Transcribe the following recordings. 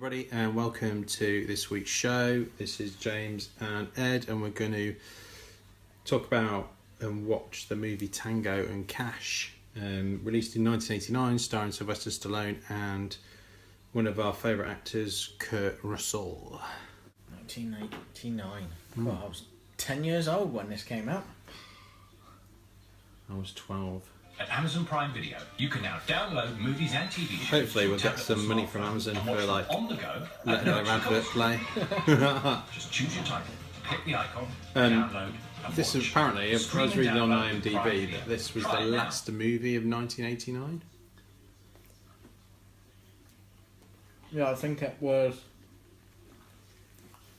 everybody, and welcome to this week's show. This is James and Ed, and we're going to talk about and watch the movie Tango and Cash, released in 1989, starring Sylvester Stallone and one of our favourite actors, Kurt Russell. 1989. God, I was 10 years old when this came out. I was 12. At Amazon Prime Video, you can now download movies and TV shows. Hopefully we'll get some money from Amazon for like on the go, letting their advert play. Just choose your title, click the icon, download. And this is watch. apparently, I was reading on Download Prime IMDb Video. that this was Try the it now. last movie of 1989. Yeah, I think it was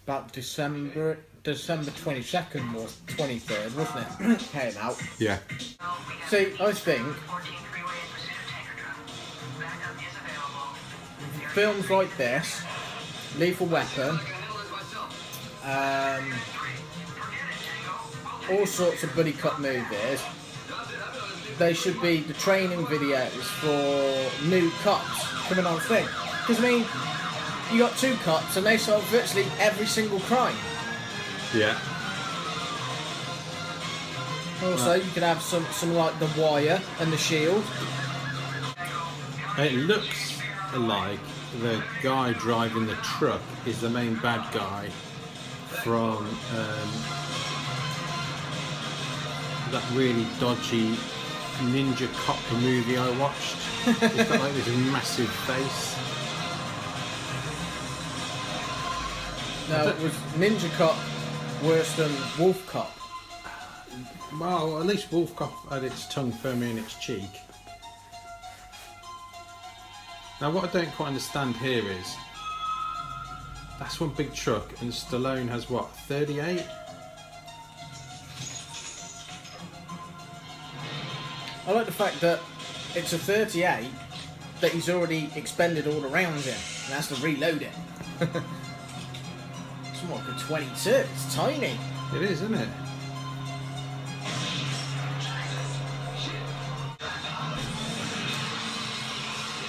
about December 22nd or 23rd, wasn't it? Came out. Yeah. See, I think films like this, Lethal Weapon, all sorts of buddy cop movies, they should be the training videos for new cops coming on thing. Because, I mean, you got two cops and they solve virtually every single crime. Yeah. Also, you could have some like The Wire and The Shield. It looks like the guy driving the truck is the main bad guy from that really dodgy ninja cop movie I watched. He's got like this massive face. No, it was Ninja Cop worse than Wolf Cop. Well, at least Wolf Cop had its tongue firmly in its cheek. Now, what I don't quite understand here is that's one big truck, and Stallone has what, 38? I like the fact that it's a 38 that he's already expended all the rounds in and has to reload it. It's more like a 22, it's tiny. It is, isn't it?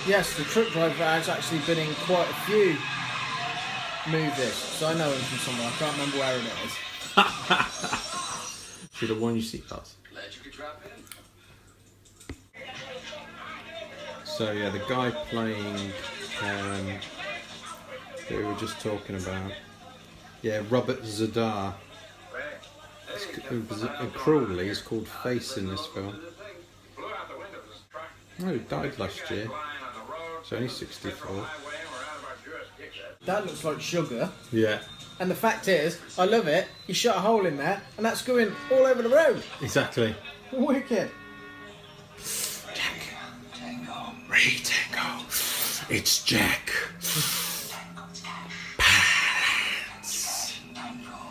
Yes, the truck driver has actually been in quite a few movies, so I know him from somewhere, I can't remember where it is. Should have worn your seatbelts. So yeah, the guy playing that we were just talking about, yeah, Robert Zadar. Cruelly, he's called Face in this film. Oh, he died last year. He's only 64. That looks like sugar. Yeah, And the fact is, I love it, he shot a hole in there and that's going all over the road. exactly. Wicked. Jack. Tango. Re-tango. It's Jack.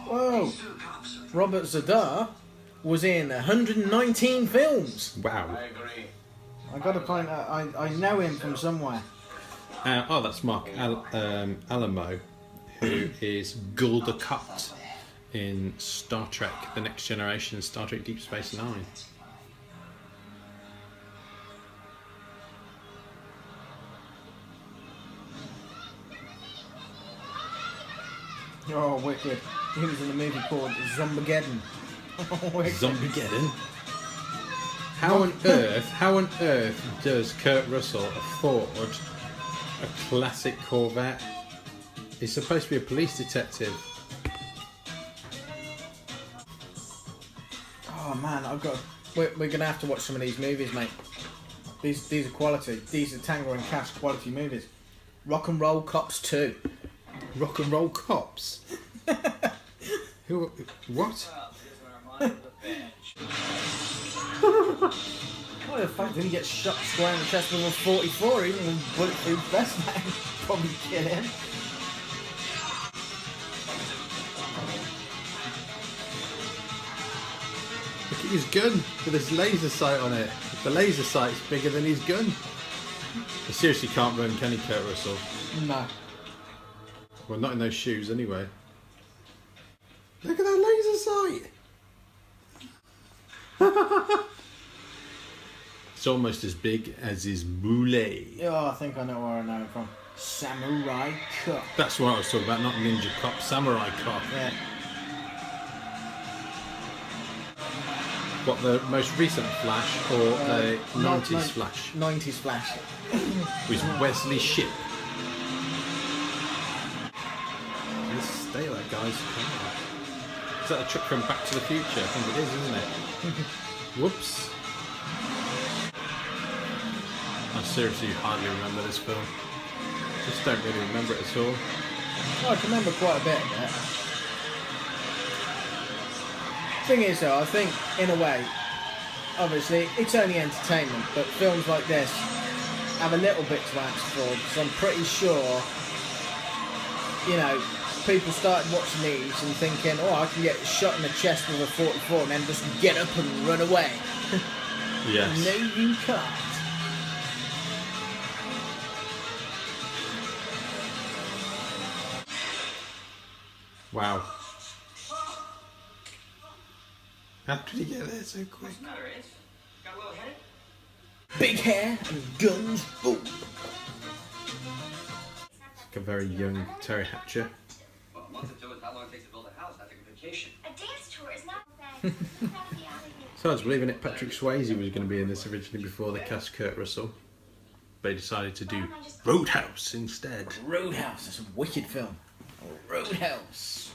Whoa. Robert Zadar was in 119 films. Wow. I gotta find out, I know him from somewhere. That's Mark Alamo, who is Gul Dukat in Star Trek The Next Generation, Star Trek Deep Space Nine. Oh, wicked. He was in a movie called Zombageddon. Wicked. Zombiegeddon. How on earth does Kurt Russell afford a classic Corvette? He's supposed to be a police detective. Oh man, we're gonna have to watch some of these movies, mate. These are quality. These are Tango and Cash quality movies. Rock and Roll Cops 2. Rock and Roll Cops? Who? What? What the fuck, did he get shot square in the chest with a 44 even with a bulletproof vest? That would probably kill him. Look at his gun with his laser sight on it. The laser sight's bigger than his gun. He seriously can't run, can he, Kurt Russell? No. Well, not in those shoes anyway. Look at that laser sight! It's almost as big as his boule. Oh, I think I know where I know him from. Samurai Cop. That's what I was talking about, not Ninja Cop, Samurai Cop. Yeah. What, the most recent Flash or the 90s Flash? 90s Flash. With Wesley Shipp. Let's stay that guy's car. Is that a trick from Back to the Future? I think it is, isn't it? Whoops. I seriously hardly remember this film. Just don't really remember it at all. Oh, I can remember quite a bit of that. Thing is though, I think in a way, obviously it's only entertainment, but films like this have a little bit to answer for, because I'm pretty sure, you know, people started watching these and thinking, oh, I can get shot in the chest with a 44 and then just get up and run away. Yes. No, you can't. Wow. How did he get there so quick? What's the matter, Ace? Got a little headed? Big hair and guns. Boom. Like a very young Terry Hatcher. Well, a month or two is how long it takes to build a house. I think a vacation. A dance tour is not bad. So I was believing it, Patrick Swayze was going to be in this originally before they cast Kurt Russell. They decided to do Roadhouse instead. Roadhouse. That's a wicked film. Roadhouse.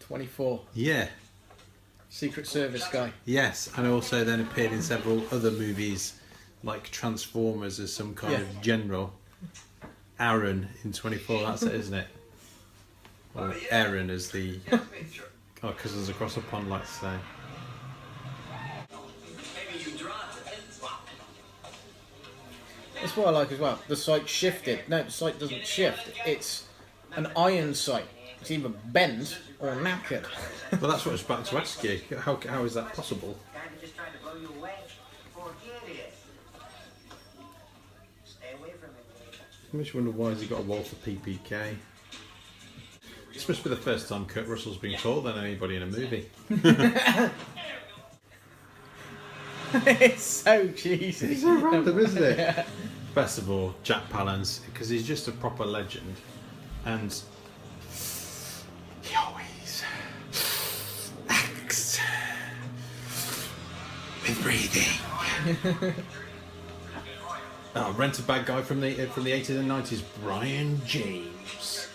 24. Yeah. Secret Service guy. Yes, and also then appeared in several other movies, like Transformers as some kind of general. Aaron in 24, that's it, isn't it? Or Aaron as the... Oh, cousins across a pond, like to say. Maybe you dropped it. That's what I like as well. The sight shifted. No, the sight doesn't shift. It's an iron sight. It's either bent or knackered. Well, that's what I was about to ask you. How is that possible? Kind of just trying to blow you away. Forget it. Stay away from it. I just wonder why has he got a Walther PPK? It's supposed to be the first time Kurt Russell's been caught than anybody in a movie. It's so cheesy. It's so random, isn't it? Yeah. Best of all, Jack Palance, because he's just a proper legend, and he always acts with breathing. Rent a bad guy from the 80s and 90s, Brian James.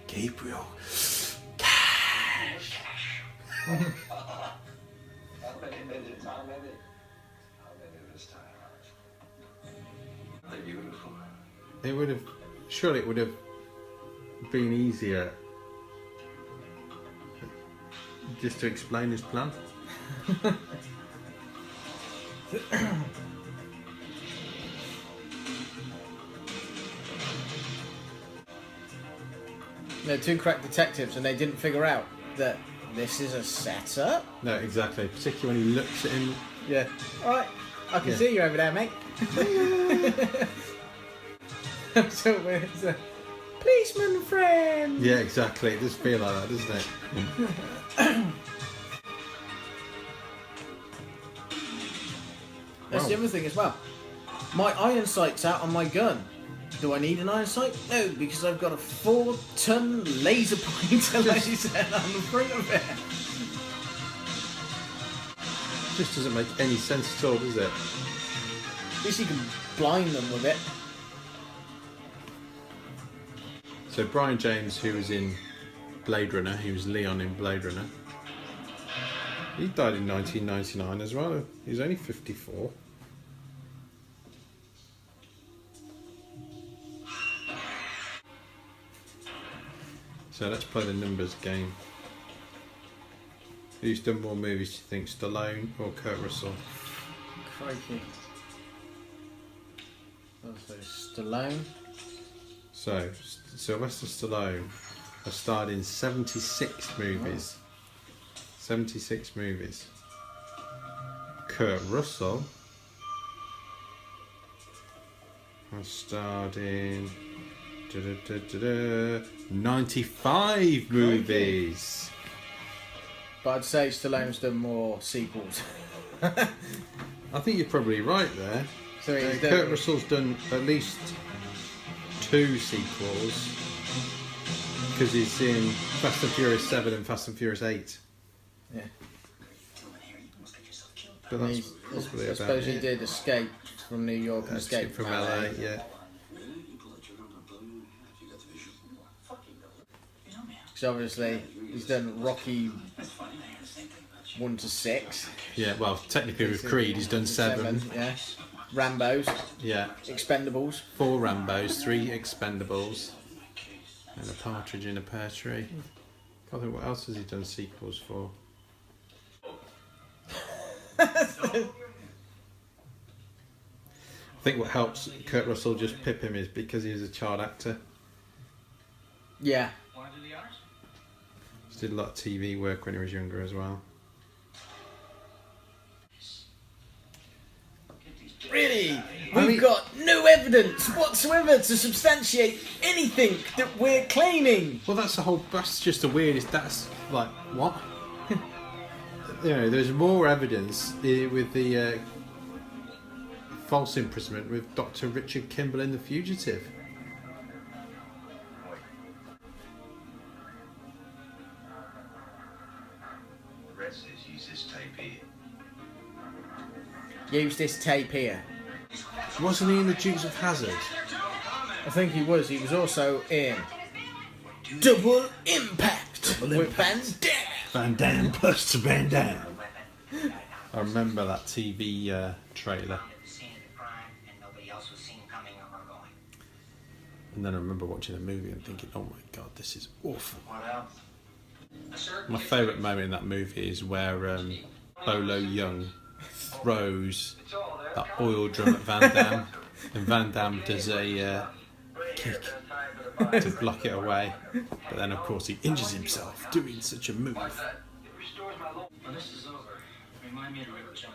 Gabriel Cash. How many minutes? How many? How many this time? They're beautiful. It would have, surely it would have been easier just to explain his plan. They're two crack detectives and they didn't figure out that this is a setup. No, exactly. Particularly when he looks at him. Yeah. Alright, I can Yeah. see you over there, mate. So it's a policeman friend. Yeah, exactly. It does feel like that, doesn't it? That's Wow. the other thing as well. My iron sight's out on my gun. Do I need an iron sight? No, because I've got a 4-ton laser pointer laser on the front of it. Just doesn't make any sense at all, does it? At least you can blind them with it. So Brian James, who was in Blade Runner, he was Leon in Blade Runner. He died in 1999 as well. He's only 54. So let's play the numbers game. Who's done more movies, do you think, Stallone or Kurt Russell? Crikey. So Stallone. So, Sylvester Stallone has starred in 76 movies. 76 movies. Kurt Russell has starred in 95 movies. But I'd say Stallone's done more sequels. I think you're probably right there. So he's Kurt Russell's done at least 2 sequels because he's in Fast and Furious 7 and Fast and Furious 8. Yeah. But that's He's, probably I about suppose he it. did escape from New York and escape From LA, yeah. Because obviously he's done Rocky 1 to 6. Yeah, well, technically with Creed, he's done 7. Yeah. Rambo's, Yeah, Expendables. 4 Rambos, 3 Expendables, and a Partridge in a Pear Tree. Can't think what else has he done sequels for. I think what helps Kurt Russell just pip him is because he was a child actor. Yeah. He did a lot of TV work when he was younger as well. Really? We've got no evidence whatsoever to substantiate anything that we're claiming. Well, that's just the weirdest. That's like, what? You know, there's more evidence with the false imprisonment with Dr. Richard Kimball in The Fugitive. Red says use this tape here. Use this tape here. Wasn't he in The Dukes of Hazzard? I think he was. He was also in Double Impact with Van Damme. Van Damme plus Van Damme. I remember that TV trailer. And then I remember watching the movie and thinking, oh my god, this is awful. My favourite moment in that movie is where Bolo Young throws that oil drum at Van Damme, and Van Damme does a kick to block it away, but then of course he injures himself doing such a move.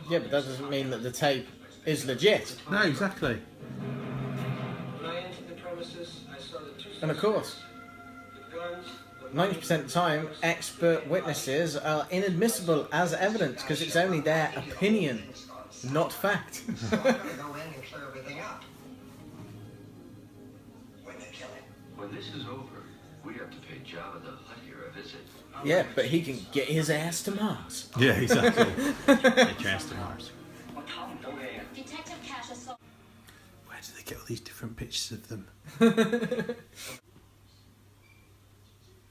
Yeah, but that doesn't mean that the tape is legit. No, exactly. And of course, 90% of the time, expert witnesses are inadmissible as evidence because it's only their opinion, not fact. Go in and clear everything up. When they kill him. When this is over, we have to pay Java the Hutt a visit. Yeah, but he can get his ass to Mars. Yeah, exactly. Get your ass to Mars. Detective Cash assault. Where do they get all these different pictures of them?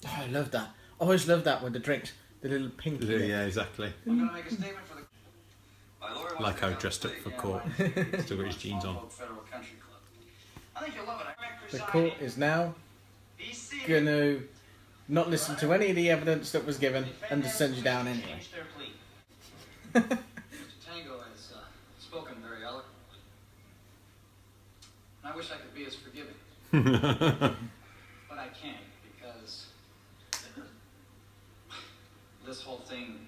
Oh, I love that. I always love that with the drinks, the little pink. Yeah, exactly. I'm gonna make a statement for the. My lawyer wants Like to how go dressed up to for the, court. Still got his jeans on. Federal Country Club. I think you'll love it. The court is now going to not listen to any of the evidence that was given and just send you down anyway. Mr. Tango has spoken very eloquently. And I wish I could be as forgiving. But I can't because this whole thing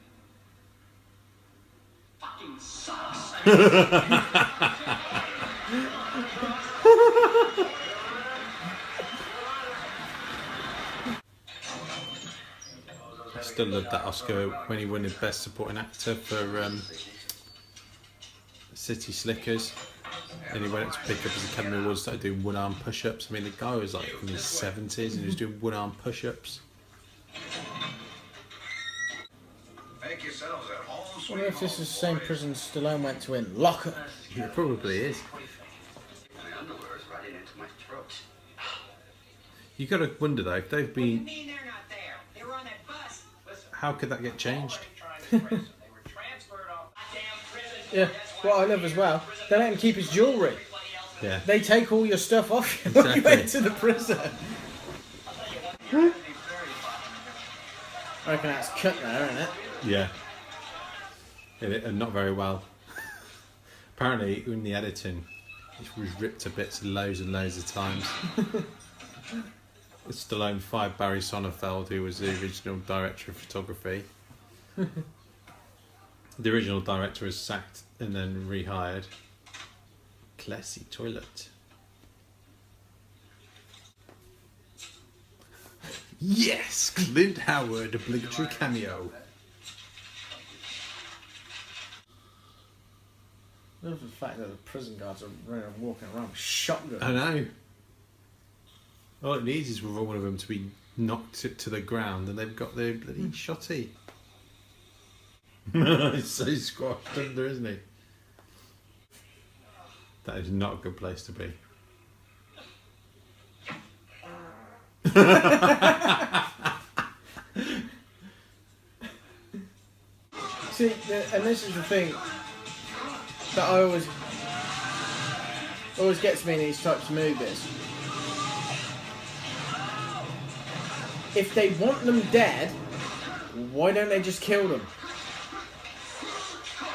fucking sucks. I still love that Oscar when he won his Best Supporting Actor for City Slickers. And he went up to pick up his Academy Award, started doing one-arm push-ups. I mean, the guy was like in his 70s and he was doing one-arm push-ups. Make yourselves at home. I wonder if this is the same prison Stallone went to in Locker. It probably is. My underwear is running into my throat. You got to wonder though, if they've been, mean they're not there? They were on that bus. how could that get changed? Yeah, what I love as well, they let him keep his jewellery. Yeah. They take all your stuff off you when you Exactly. enter the prison. I reckon that's cut there, isn't it? Yeah. And not very well. Apparently, in the editing, it was ripped to bits loads and loads of times. Stallone fired Barry Sonnenfeld, who was the original director of photography. The original director was sacked and then rehired. Classy toilet. Yes! Clint Howard, obligatory cameo. love the fact that the prison guards are walking around with shotguns. I know. All it needs is for one of them to be knocked to the ground and they've got their bloody shotty. He's so squashed under, isn't he? That is not a good place to be. See, and this is the thing that always gets me in these types of movies. If they want them dead, why don't they just kill them?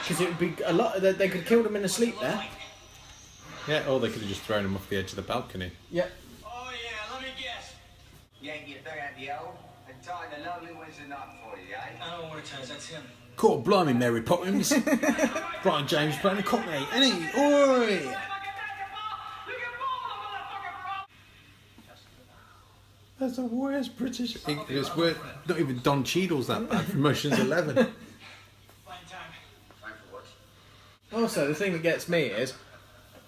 Because it would be a lot. They could kill them in their sleep there. Yeah, or they could have just thrown him off the edge of the balcony. Yep. Oh yeah, let me guess. Yankee a thing at the O and tie the lovely ones a knot for you, eh? I don't know what it is. That's him. God blimey, Mary Poppins. Brian James playing a cockney, ain't he? Oi! That's the worst British English word. Not even Don Cheadle's that bad from Ocean's 11. Fine time. Time for what? Also, the thing that gets me is,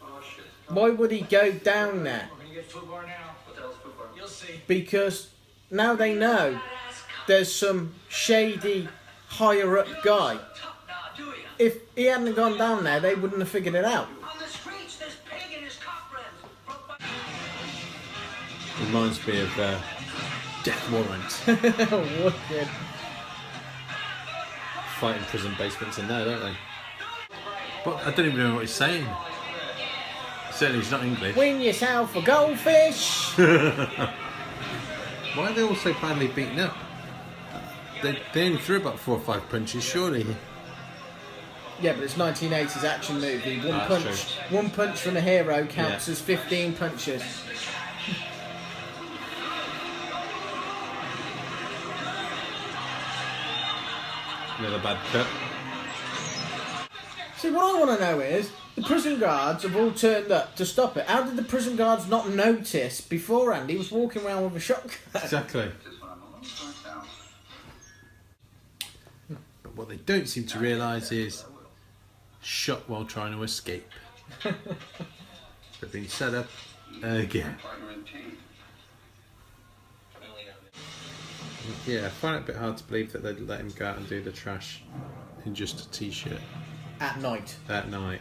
Oh shit. why would he go down there? We're gonna get food bar now. What the hell's football? You'll see. Because now they know there's some shady, higher up guy. Now, do you? If he hadn't gone down there, they wouldn't have figured it out. On the streets, there's pig and his cock friends. Broke by- Reminds me of Death Warrant. Wicked. Fighting prison basements in there, don't they? But I don't even know what he's saying. Certainly he's not English. Win yourself a goldfish. Why are they all so badly beaten up? They only threw about 4 or 5 punches, surely. Yeah, but it's 1980s action movie. That's One punch from a hero counts as 15 punches. Another bad cut. See, what I want to know is, the prison guards have all turned up to stop it. How did the prison guards not notice beforehand he was walking around with a shotgun? Exactly. But what they don't seem to realise is shot while trying to escape. They've been set up again. Yeah, I find it a bit hard to believe that they'd let him go out and do the trash in just a t-shirt At night. that night.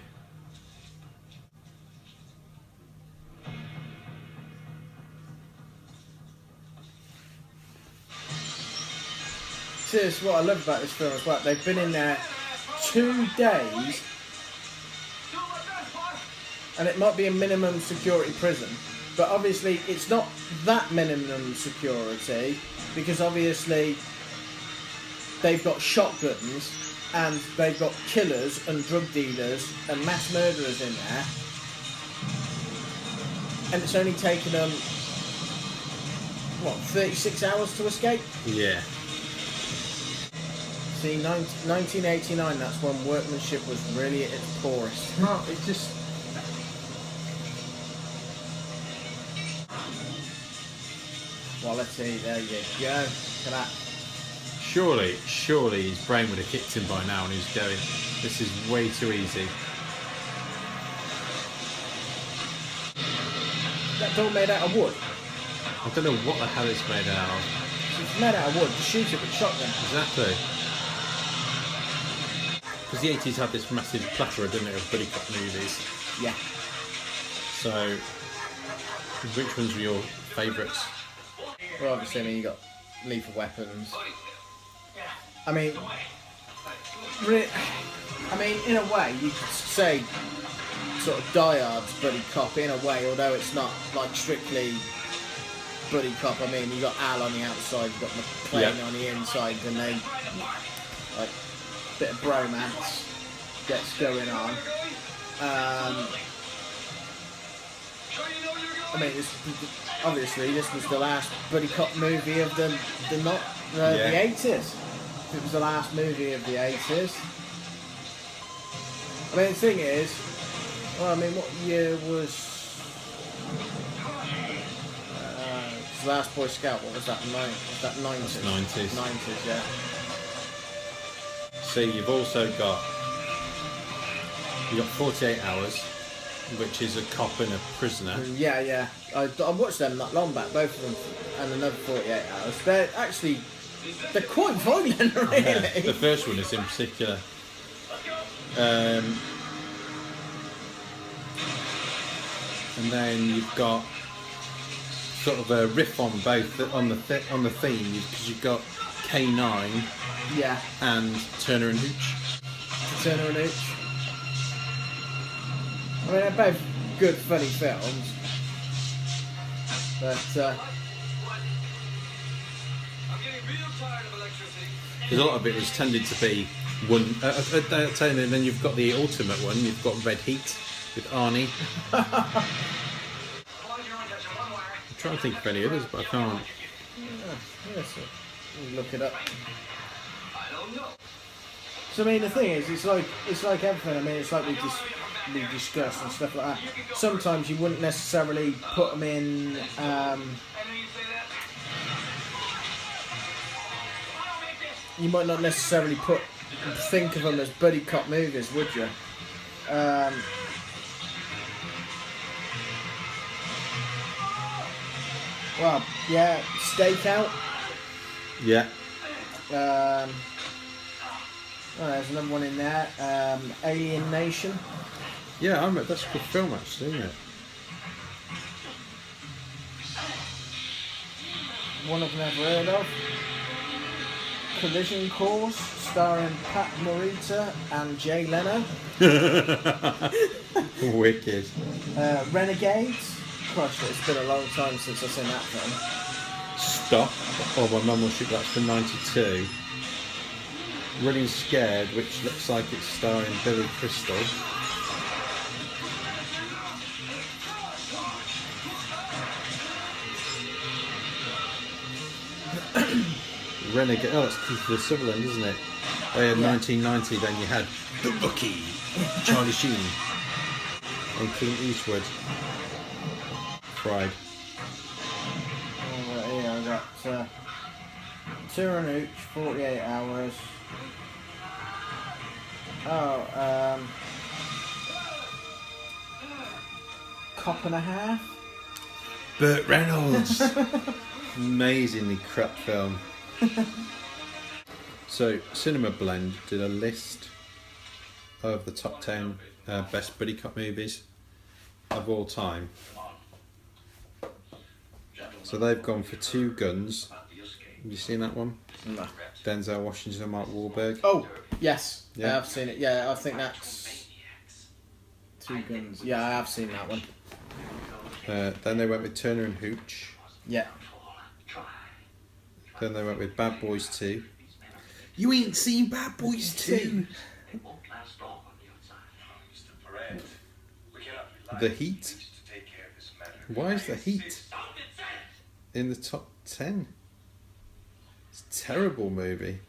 See, this is what I love about this film as well. They've been in there 2 days, and it might be a minimum security prison, but obviously it's not that minimum security, because obviously they've got shotguns and they've got killers and drug dealers and mass murderers in there, and it's only taken them, 36 hours to escape? Yeah. See, 1989, that's when workmanship was really at its poorest. No, it just... Quality, there you go. Look at that. Surely his brain would have kicked him by now and he was going, this is way too easy. That door made out of wood. I don't know what the hell it's made out of. It's made out of wood. Just shoot it with a shotgun. Exactly. Because the 80s had this massive plethora, didn't it, of buddy cop movies. Yeah. So, which ones were your favourites? Well, obviously, you got Lethal Weapons. I mean, in a way, you could say sort of Die Hard's buddy cop in a way, although it's not like strictly buddy cop. I mean, you got Al on the outside, you got McClane on the inside, and they like a bit of bromance gets going on. I mean, obviously this was the last buddy cop movie of the 80s. It was the last movie of the 80s. I mean, the thing is, what year was Last Boy Scout? What was that? Was that 90s? 90s. 90s, yeah. See, you've also got You got 48 Hours, which is a cop and a prisoner. Yeah. I watched them not long back, both of them, and another 48 Hours. They're quite violent, really. Yeah, the first one is in particular. And then you've got sort of a riff on both on the theme, because you've got K9 and Turner and Hooch. Turner and Hooch. I mean, they're both good, funny films, but because a lot of it was tended to be one. And then you've got the ultimate one. You've got Red Heat with Arnie. I'm trying to think of any others, but I can't. Yes, look it up. So I mean, the thing is, it's like everything. I mean, it's like we discussed and stuff like that. Sometimes you wouldn't necessarily put them in. You might not necessarily think of them as buddy cop movies, would you? Well, yeah, Stakeout. Yeah. Oh, there's another one in there. Alien Nation. Yeah, that's a good film, actually, isn't it? One I've never heard of. Collision Course, starring Pat Morita and Jay Leno. Wicked. Renegades. Gosh, it's been a long time since I've seen that film. Stop. Oh, my mum will shoot that's from 92. Running Scared, which looks like it's starring Billy Crystal. Renegade. Oh, it's Keith Sutherland, isn't it? Oh, yeah, 1990. Then you had The Rookie, Charlie Sheen, and Clint Eastwood. Pride. Right here I got Turner and Hooch, 48 Hours. Cop and a Half. Burt Reynolds. Amazingly crap film. So, Cinema Blend did a list of the top 10 best buddy cop movies of all time. So they've gone for Two Guns. Have you seen that one? No. Denzel Washington and Mark Wahlberg. Oh, yes. Yeah. I've seen it. Yeah, I think that's Two Guns. Yeah, I have seen that one. Then they went with Turner and Hooch. Yeah. Then they went with Bad Boys 2. You ain't seen Bad Boys 2? The Heat. Why is The Heat in the top 10? It's a terrible movie.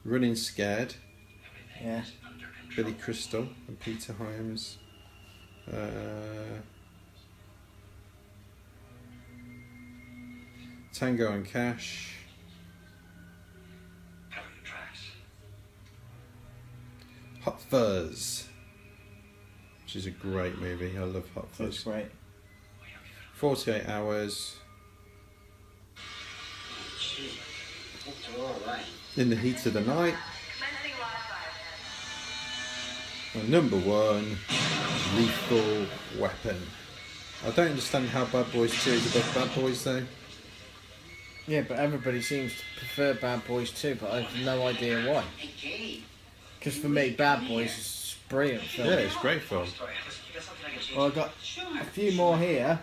Running Scared. Yeah. Billy Crystal and Peter Hyams. Tango and Cash. Hot Fuzz, which is a great movie. I love Hot Fuzz. That's great. 48 Hours. In the Heat of the Night. And number 1, Lethal Weapon. I don't understand how Bad Boys 2 is above Bad Boys though. Yeah, but everybody seems to prefer Bad Boys 2, but I have no idea why. Because for me, Bad Boys is brilliant film. Yeah, it's a great film. Well, I've got a few more here,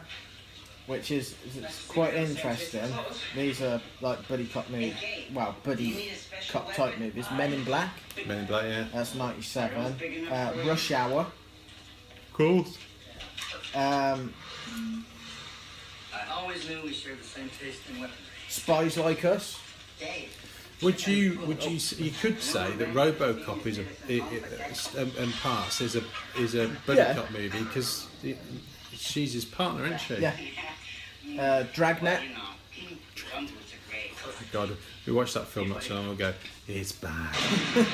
which is it's quite interesting. These are like buddy cop movies. Well, buddy cop type movies. Men in Black. Men in Black, yeah. That's 97. Rush Hour. Cool. I always knew we shared the same taste in weaponry. Spies Like Us. Would you could say that RoboCop is and Parts is a buddy cop movie because she's his partner, isn't she? Yeah. Dragnet. God, we watched that film not so long ago. It's bad.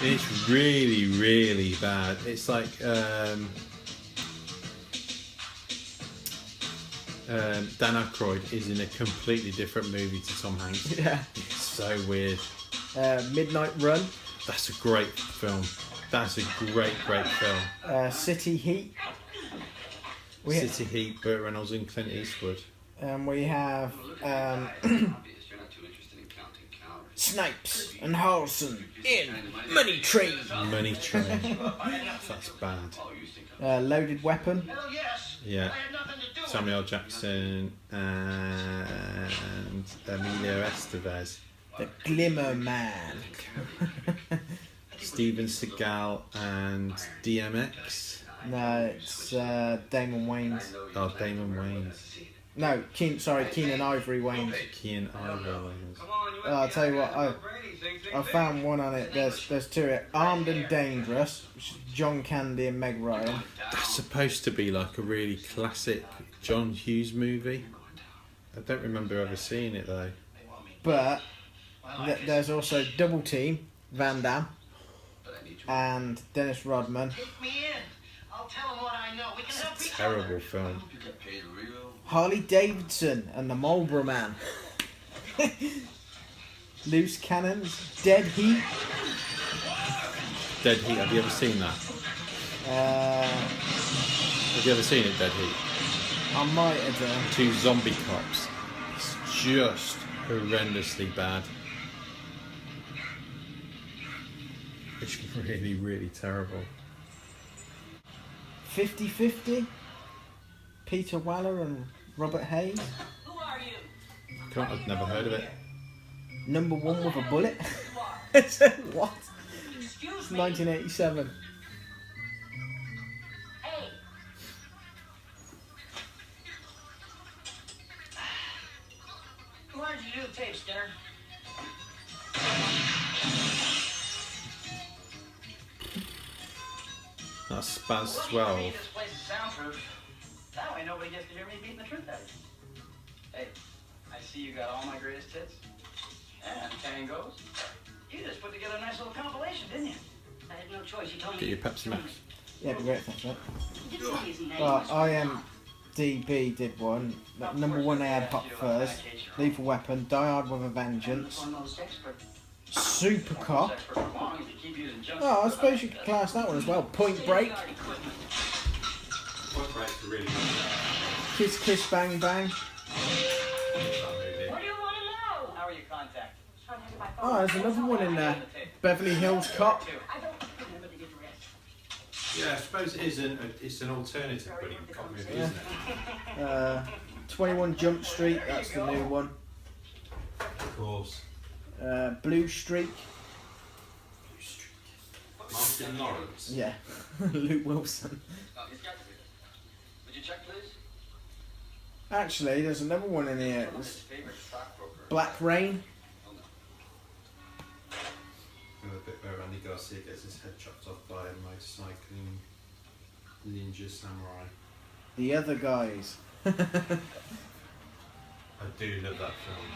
It's really, really bad. It's like Dan Aykroyd is in a completely different movie to Tom Hanks. Yeah. It's so weird. Midnight Run. That's a great film. That's a great film. City Heat. City Heat, Burt Reynolds and Clint Eastwood. We have Snipes and Harrison in Money Train. Money Train. That's bad. Loaded Weapon. Yeah. Samuel L. Jackson and Emilio Estevez. The Glimmer Man. Steven Seagal and DMX. No, it's Damon Wayans. Oh, Damon Wayans. No, Keenan Ivory Wayans. Keenan Ivory Wayans. I'll tell you what, I found one on it. There's two. Armed and Dangerous, which is John Candy and Meg Ryan. That's supposed to be like a really classic John Hughes movie. I don't remember ever seeing it though. But there's also Double Team, Van Damme, and Dennis Rodman. It's a terrible film. Harley Davidson and the Marlboro Man. Loose Cannons, Dead Heat. Dead Heat, have you ever seen that? Have you ever seen it, Dead Heat? I might have done. 2 zombie cops. It's just horrendously bad. It's really, really terrible. 50-50. Peter Weller and Robert Hayes. Who are you? I've never heard of it. Number One with a Bullet. What? Excuse It's me. 1987. Hey. Why did you do the tape, Skinner? That's Spaz Well, you made 12. this place soundproof. That way nobody gets to hear me beating the truth out of you. Hey, I see you got all my greatest hits. And tangos. You just put together a nice little compilation, didn't you? I had no choice. You told me. Get your Pepsi Max. Yeah, be great, thanks, mate. You did say his name. IMDb did one. Like, number 1 they had Hot Fuzz, Lethal Weapon, Die Hard with a Vengeance, Foremost expert. Super Cop. Expert for long, you keep using junk. Oh, I suppose you could class that one as well. Point Break, Kiss Kiss Bang Bang. What do you want to know? How are your contacts? Trying to have my phone. Oh, there's another one in there. Beverly Hills Cop. I don't remember the address. Yeah, I suppose it's an alternative buddy cop movie, isn't it? 21 Jump Street, that's the new one. Of course. Blue Streak, Martin Lawrence. yeah. Luke Wilson. He's got to be. Would you check, please? Actually, there's another one in here. It's His favorite stockbroker. Black Rain. The bit where Randy Garcia gets his head chopped off by a motorcycling ninja samurai. The Other Guys. I do love that film.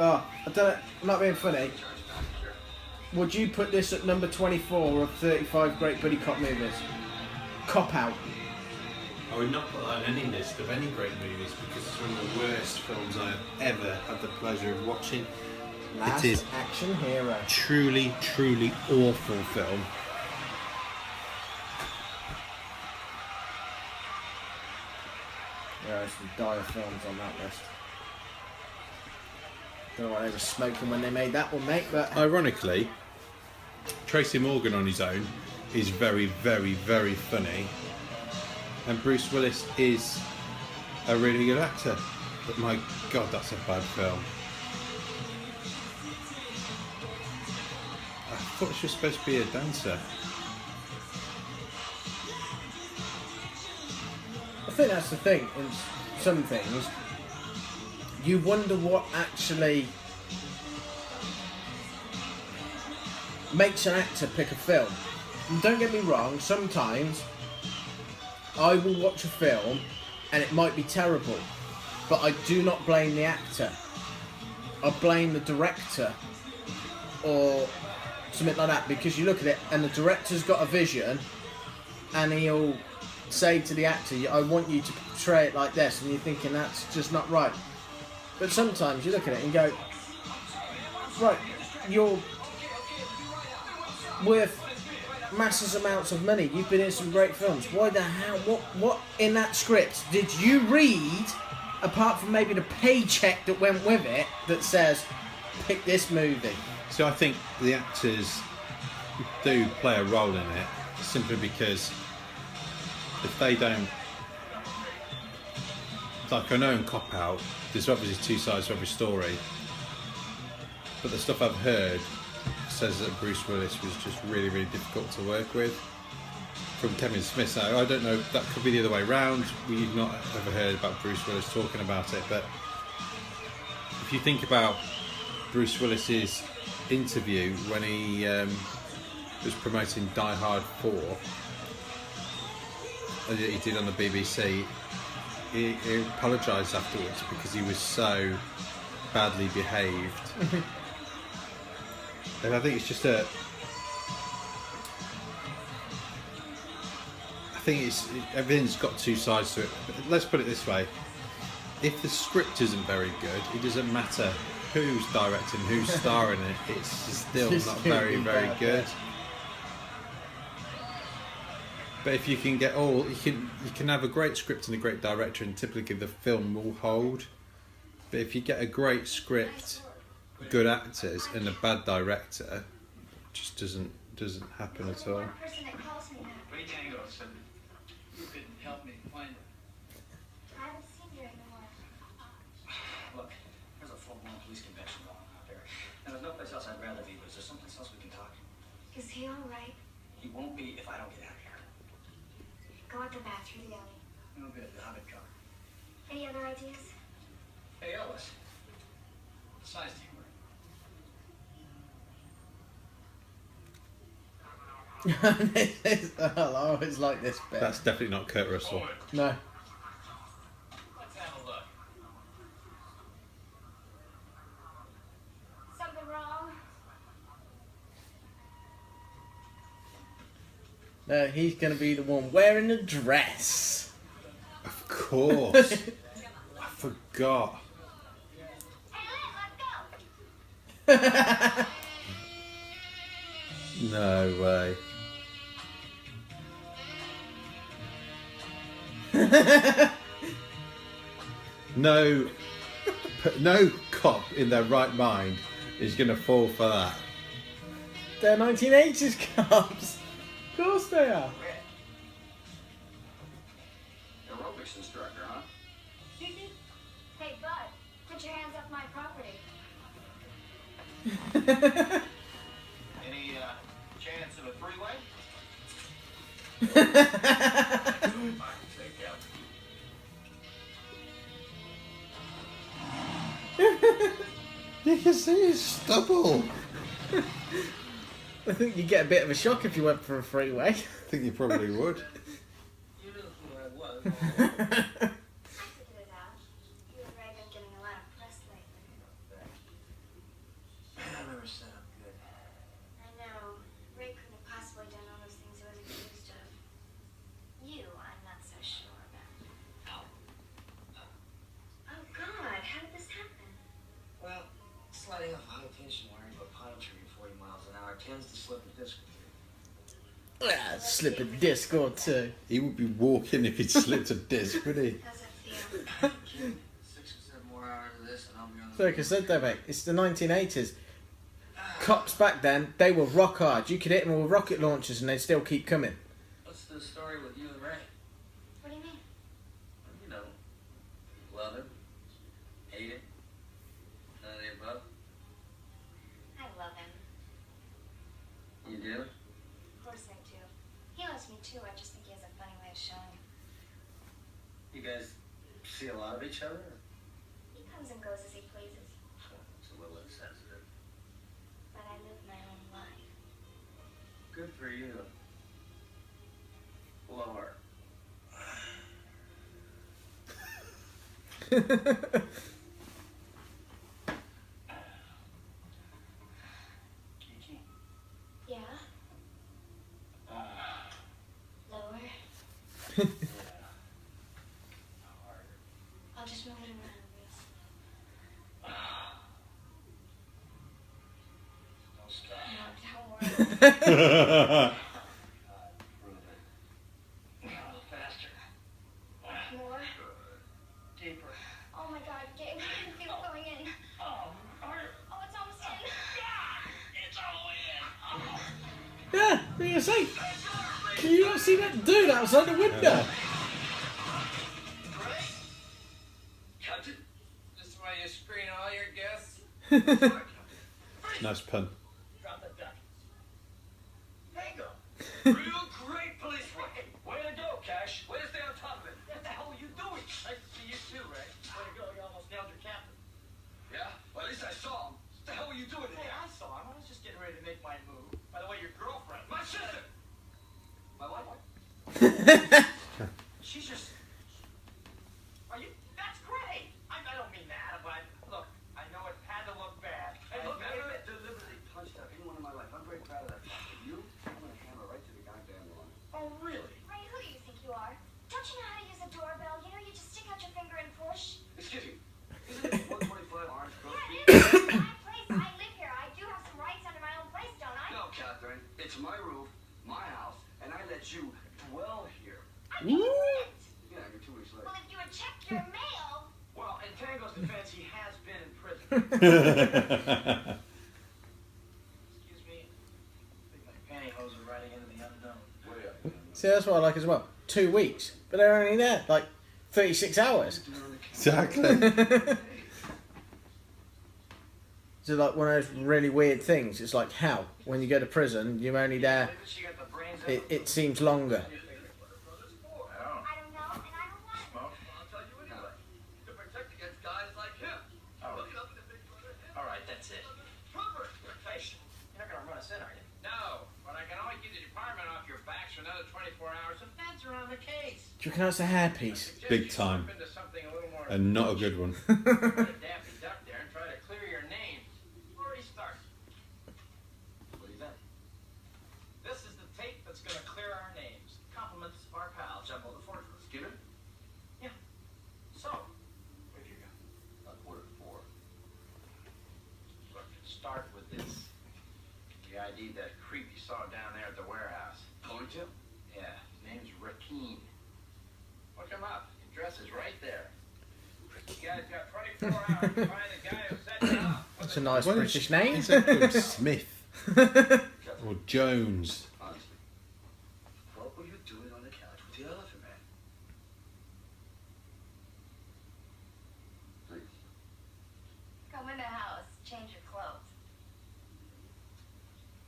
Oh, I don't know, I'm not being funny. Would you put this at number 24 of 35 great buddy cop movies? Cop Out. I would not put that on any list of any great movies because it's one of the worst films I have ever had the pleasure of watching. Last It is Action Hero. truly, truly awful film. There are some dire films on that list. Don't know what they were smoking when they made that one, mate, but Ironically, Tracy Morgan on his own is very, very, very funny, and Bruce Willis is a really good actor. But my God, that's a bad film. I thought she was supposed to be a dancer. I think that's the thing. In some things, you wonder what actually makes an actor pick a film. And don't get me wrong, sometimes I will watch a film and it might be terrible, but I do not blame the actor. I blame the director or something like that, because you look at it and the director's got a vision and he'll say to the actor, I want you to portray it like this, and you're thinking that's just not right. But sometimes you look at it and go, right, you're worth massive amounts of money, you've been in some great films, why the hell, what in that script did you read, apart from maybe the paycheck that went with it, that says, pick this movie? So I think the actors do play a role in it, simply because if they don't, like I know in Cop Out, there's obviously two sides to every story, but the stuff I've heard says that Bruce Willis was just really, really difficult to work with from Kevin Smith. So I don't know, that could be the other way around. We've not ever heard about Bruce Willis talking about it, but if you think about Bruce Willis's interview when he was promoting Die Hard 4, as he did on the BBC, he apologised afterwards because he was so badly behaved. And I think it's just I think everything's got two sides to it. But let's put it this way: if the script isn't very good, it doesn't matter who's directing, who's starring it. It's still not very, very good. But if you can get you can have a great script and a great director, and typically the film will hold. But if you get a great script, good actors, and a bad director, it just doesn't happen at all. Wait, Tango, so you could help me find her. I haven't seen you anymore. Look, there's a full-blown police convention going on out there. And there's no place else I'd rather be, but is there someplace else we can talk? Is he all right? He won't be if I don't get out of here. Go out the back through the alley. No good, the Hobbit cover. Any other ideas? Hey, Ellis. What size do you wear? I always like this bit. That's definitely not Kurt Russell. No. Let's have a look. Something wrong? No, he's going to be the one wearing a dress. Of course. I forgot. Hey, let's go! No way. No cop in their right mind is going to fall for that. They're 1980s cops. Of course they are. Aerobics instructor, huh? Hey, bud, put your hands off my property. Any chance of a three-way? You can see his stubble. I think you get a bit of a shock if you went for a freeway. I think you probably would. You knew who I was. I figured it out. You and Ray been getting a lot of press lately. I've never set up good. I know. Ray couldn't have possibly done all those things he was accused of. You, I'm not so sure about. Oh, God, how did this happen? Well, sliding off high-tension wire into a pine tree at 40 miles an hour tends to slip a disc. Slip a disc or two. He would be walking if he'd slipped a disc, wouldn't he? How's that feel? 6 or 7 more hours of this, and I'll be on the. Like I said though, mate, it's the 1980s. Cops back then, they were rock hard. You could hit them with rocket launchers and they'd still keep coming. What's the story with you and Ray? What do you mean? You know, love him, hate him, none of the above. I love him. You do? Of course I do. He loves me too, I just think he has a funny way of showing it. You guys see a lot of each other? He comes and goes as he pleases, It's a little insensitive. but I live my own life. Good for you. Lower. Faster. More? Deeper. Oh my god, Gabe, I can feel it going in. Oh, harder. Oh, it's almost in. It's all in. Yeah, what are you gonna say? Can you not see that dude outside the window? Great. Cut it. This is why you screen all your guests. Nice pun. Drop that duck. Tango. Real great police work. Way to go, Cash. Way to stay on top of it. What the hell are you doing? Nice to see you too, Ray. Way to go. You almost nailed your captain. Yeah? Well, at least I saw him. What the hell were you doing Hey, here? I saw him. I was just getting ready to make my move. By the way, your girlfriend. My sister. My wife. She's just. Are you? That's great. I don't mean that, but look, I know it had to look bad. Hey, look, I've never deliberately punched out anyone in my life. I'm very proud of that. You, I'm gonna hammer right to the goddamn line. Oh, really? Ray, who do you think you are? Don't you know how to use a doorbell? You know, you just stick out your finger and push. Excuse me. Isn't it 125 Orange Grove Yeah, Street? it is. My place. I live here. I do have some rights under my own place, don't I? No, Catherine. It's my roof, my house, and I let you dwell here. I mean it. Yeah, you're 2 weeks late. Well, if you had checked your mail. Well, in Tango's defense, he has been in prison. Excuse me. I think my pantyhose are riding into the unknown. Way up. See, that's what I like as well. 2 weeks, but they're only there like 36 hours. Exactly. So like one of those really weird things. It's like how when you go to prison, you're only there. She got the brains It seems longer. I don't. I don't know, and I don't want it. Smoke? I'll tell you anyway. To protect against guys like him. Look up at the big brother. All right, that's it. Trooper. Hey, you're not gonna run us in, are you? No, but I can always get the department off your backs for another 24 hours. The feds are on the case. Do you reckon that's a hairpiece? Big time. Jump into something a little more And not a good one. Put a Daffy Duck there and try to clear your name. Already started. What do you think? This is the tape that's gonna clear our names. Compliments of our pal, Jumbo the Fortress. Skinner? Yeah. So, where'd you go? About 4:45. Look, start with this. The ID that creep you saw down there at the warehouse. Going to? Yeah, his name's Rakeen. Look him up. His address is right there. You guys got 24 hours to find the guy who set you up. That's a nice Why don't British you- name. Is that called Smith or Jones? Honestly. What were you doing on the couch with the elephant man? Please. Come in the house, change your clothes.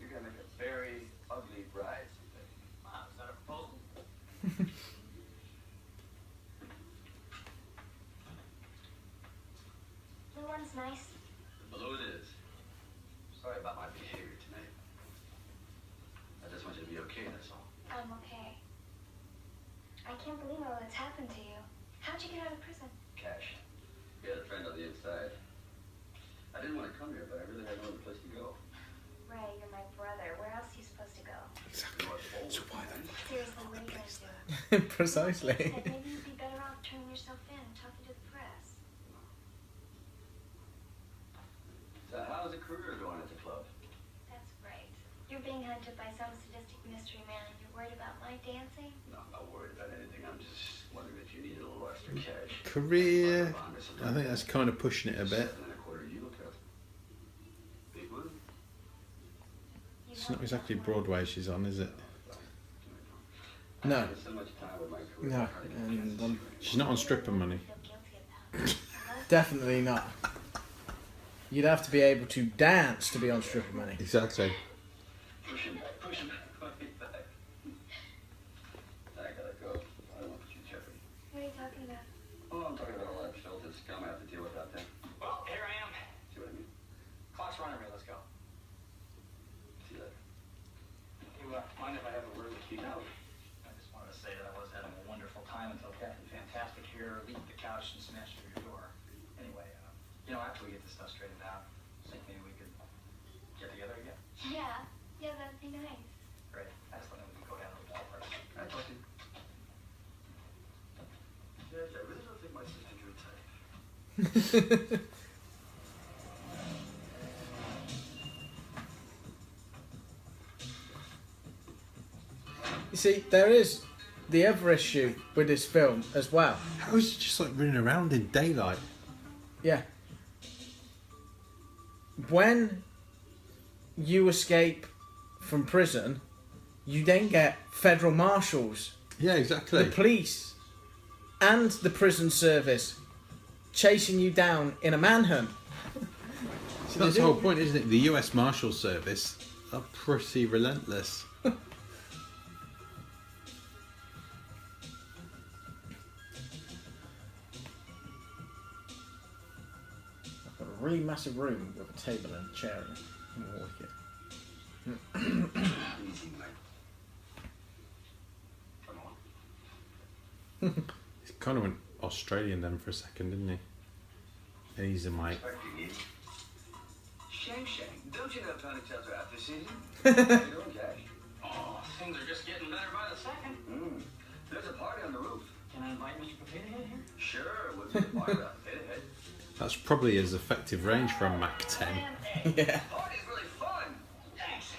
You're gonna make a very ugly bride someday. Wow, is that a proposal? Blue one's nice. Blue it is. Sorry about my behavior tonight. I just want you to be okay, that's all. I'm okay. I can't believe all that's happened to you. How'd you get out of prison? Cash. We had a friend on the inside. I didn't want to come here, but I really had no other place to go. Ray, you're my brother. Where else are you supposed to go? Exactly. So why then? Seriously, what are you gonna do? Precisely. Said maybe you'd be better off turning yourself in and talking to the press. So how's the career going at the club? That's great. You're being hunted by some sadistic mystery man and you're worried about my dancing? No, I'm not worried about anything. I'm just wondering if you need a little extra cash. Career. I think that's kind of pushing it a bit. 7.25, you look up. Big one? It's not exactly Broadway she's on, is it? No. I spend so much time with my career. No. And She's not on stripper money. Feel guilty about. definitely not. You'd have to be able to dance to be on stripper money. Exactly. Push him back, push him back. I gotta go. I don't want to put you in jeopardy. What are you talking about? Oh, I'm talking about all that filter scum I have to deal with out there. Well, here I am. See what I mean? Clock's running, Ray. Let's go. See that? You mind if I have a word with you? No. I just wanted to say that I was having a wonderful time until Captain Fantastic here leaped the couch and smashed through your door. Anyway, after we get this stuff straightened out, I think maybe we could get together again. Yeah, that'd be nice. Great. I just thought we could go down to the ballpark. Can I talk to you? Yes, I really don't think my sister's your type. see, there is the other issue with this film as well. How is it just like running around in daylight? Yeah. When you escape from prison, you then get federal marshals, Yeah, exactly. the police, and the prison service chasing you down in a manhunt. So that's the whole point, isn't it? The US Marshal Service are pretty relentless. I've got a really massive room with a table and a chair in it. Oh, wicked. Easy, mate. Come on. He kind of went Australian then for a second, didn't he? Easy, mate. Expecting you. Shang, don't you know ponytails are out this season? How you doing, Cash? Oh, things are just getting better by the second. There's a party on the roof. Can I invite Mr. Potato Head here? Sure, what's the party about? Hit it. That's probably his effective range for a Mac 10. Yeah. Party's really fun. Thanks.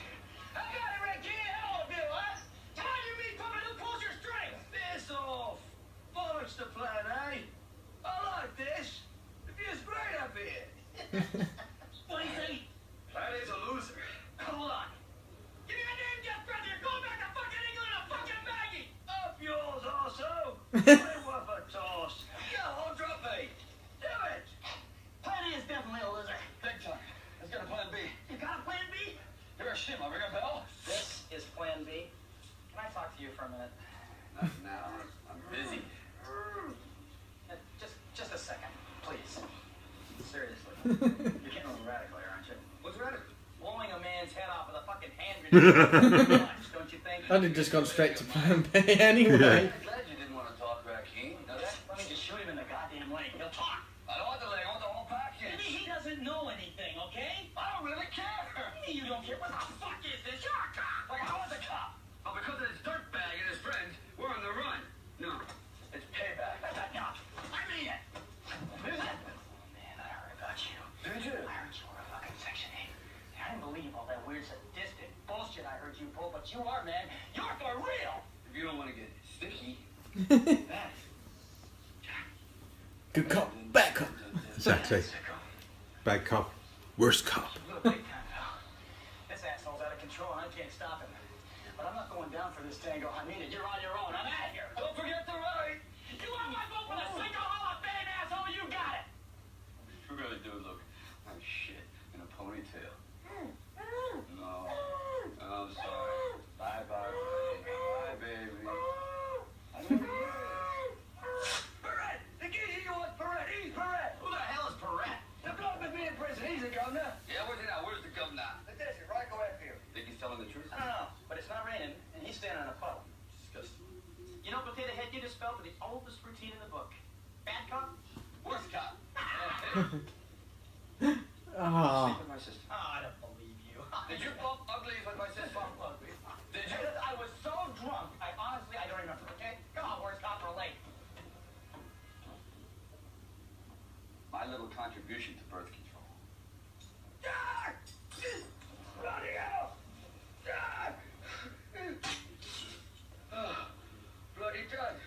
I got it, Ricky. Hello, Bill, huh? Time you meet puppet who pulls your strings. Piss off. Bollocks the plan, eh? I like this. It feels great up here. What do you think? Plan is a loser. Hold on. Give me a name, Jeff Brother. You're going back to fucking England and fucking Maggie. Up yours also. Play worth a toss. Yeah, I'll drop me. Do it. Plan A is definitely a loser. Big time. Let's get a plan B. You got a plan B? You're a shim. I'll ring a bell. This is plan B. Can I talk to you for a minute? Not now. I'm busy. Just a second, please. Seriously. You're getting a little radical here, aren't you? What's radical? Blowing a man's head off with a fucking hand grenade. Don't you think? I'd have just gone straight to plan B anyway. I'm glad you didn't want to talk about King. Now that Let me just shoot him in the goddamn leg. He'll talk. I don't want the leg. I want the whole Maybe package. he doesn't know anything, okay? I don't really care. You don't care. What the fuck is this? You're a cop. Like I was a cop. But because of this dirtbag and his friends, we're on the run. No, it's payback. No, I mean it. Man, I heard about you. Did you? I heard you were a fucking Section 8. I didn't believe all that weird sadistic bullshit I heard you pull, but you are, man. You're for real. If you don't want to get sticky, that. Good cop, bad cop. Exactly. Bad cop, worst cop. Look, big time, pal. This asshole's out of control and I can't stop him. But I'm not going down for this tango. I mean it. You're on your own. I'm out of here. Don't forget the right. You want my vote for the single Hall of Fame, asshole? You got it. You really do look like shit in a ponytail. No, I'm sorry. Bye, baby. I love you. Perret! The geezer you want Perret. He's Perret. Who the hell is Perret? The bloke with me in prison. He's the governor. Yeah, where's he now? Where's the governor? The desert, right? Go after you. Think he's telling the truth? I don't know, but it's not raining, and he's standing in a puddle. Disgusting. You know, Potato Head, you just fell for the oldest routine in the book. Bad cop, Worst cop. Ah, Sleep with my sister. Oh, I don't believe you. Did you bump uglies with my sister? Did you? I was so drunk, I don't remember, okay? Come on, worst cop, we're late. My little contribution to birth control. Bloody hell! Bloody done.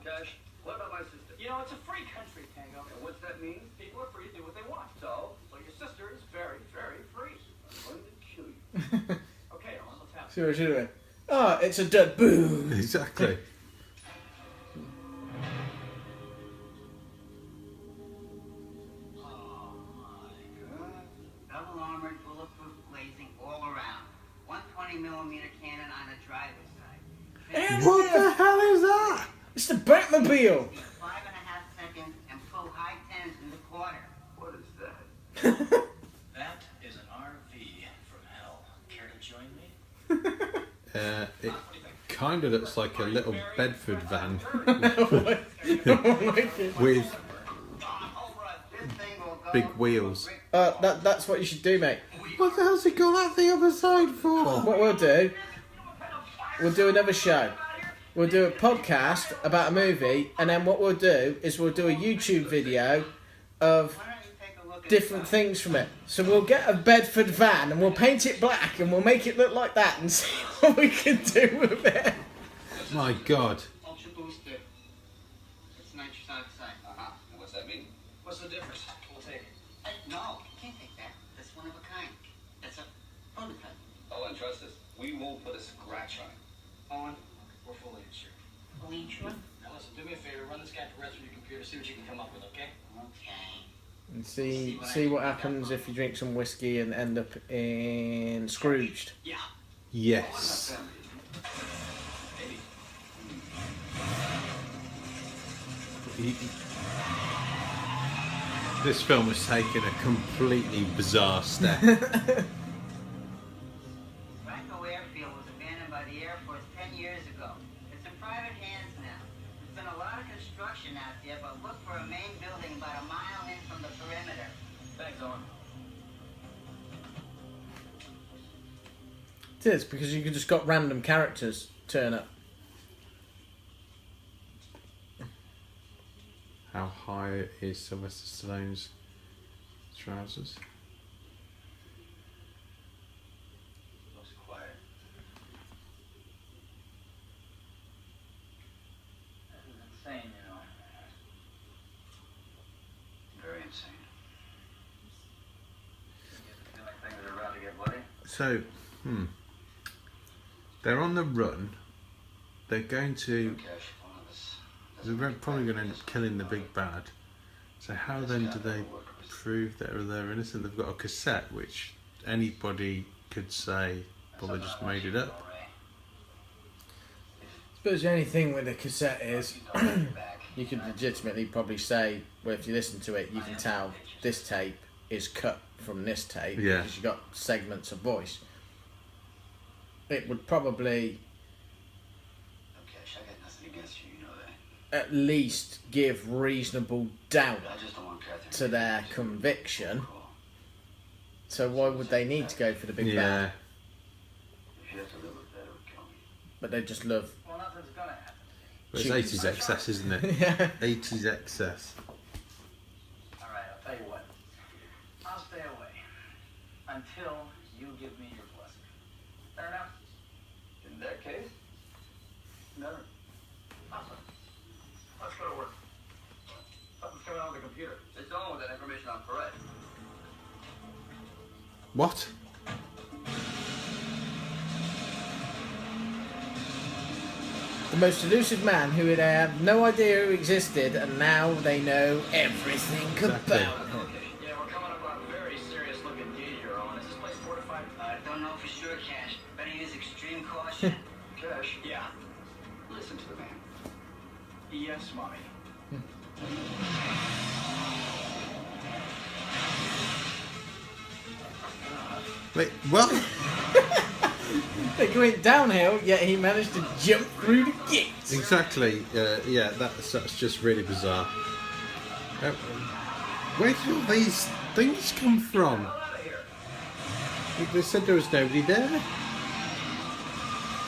Cash, what about my sister? You know, it's a free country, Tango. And what's that mean? People are free to do what they want. So, So your sister is very, very free. I'm going to kill you. Okay, Ellen, let's have it. see what you're doing. Ah, it's a dead boom. Exactly. Oh my God. Double armored, bulletproof glazing all around. 120 millimeter cannon on the driver's side. What the hell is that? It's the Batmobile. 5.5 seconds and full high tens in the quarter. What is that? That is an RV from hell. Care to join me? It kind of looks like a little Bedford van with This thing will go big wheels. That's what you should do, mate. What the hell's he got that thing up the side for? What we'll do, we'll do another show. We'll do a podcast about a movie, and then what we'll do is we'll do a YouTube video of Why don't you take a look at different things from it. So we'll get a Bedford van and we'll paint it black and we'll make it look like that and see what we can do with it. My God. Ultra booster. It's nitrous oxide. And what's that mean? What's the difference? We'll take it. No, you can't take that. That's one of a kind. That's a prototype. Oh, and trust us, we won't put a scratch on it. Owen, we're fully insured. Fully insured? Now listen, do me a favor, run this guy to through your computer, see what you can come up with, okay? Okay. And see what happens if you drink some whiskey and end up in Scrooged. Yeah. Yes. Maybe. This film has taken a completely bizarre step. Franco Airfield was abandoned by the Air Force 10 years ago. It's in private hands now. There's been a lot of construction out there, but look for a main building about a mile in from the perimeter. Thanks, Owen. It is, because you just got random characters turn up. How high is Sylvester Stallone's trousers? Looks quiet. This is insane, you know. Very insane. You feel like things are about to get bloody? So, they're on the run. They're going to. Cash, one of us. They're probably going to end up killing the big bad. So how then do they prove that they're innocent? They've got a cassette, which anybody could say, well, they just made it up. I suppose the only thing with a cassette is you could legitimately probably say, well, if you listen to it, you can tell this tape is cut from this tape Yeah. because you've got segments of voice. It would probably Cash, I got nothing against you, you know that. at least give reasonable doubt I just don't want Catherine to their conviction. So why would they need to go for the big Yeah. bad? If you have to live with that, it would kill me. But they just love. Well, nothing's gonna happen. But it's 80s excess, isn't it? Yeah. 80s excess. All right, I'll tell you what. I'll stay away until you give me your blessing. Fair enough? In that case, Never. Awesome. Let's go to work. Something's coming on the computer. it's on with that information on Perez. What? The most elusive man who had had no idea who existed, and now they know everything Exactly. about him. Yeah, we're coming up on a very serious looking gate here, Owen. Is this place fortified? I don't know for sure, Cash. Better use extreme caution. Cash? Yeah. Listen to the man. Yes, Mommy. Wait, what? They went downhill, yet he managed to jump through the gates. Exactly. Yeah, that's just really bizarre. Where did all these things come from? They said there was nobody there.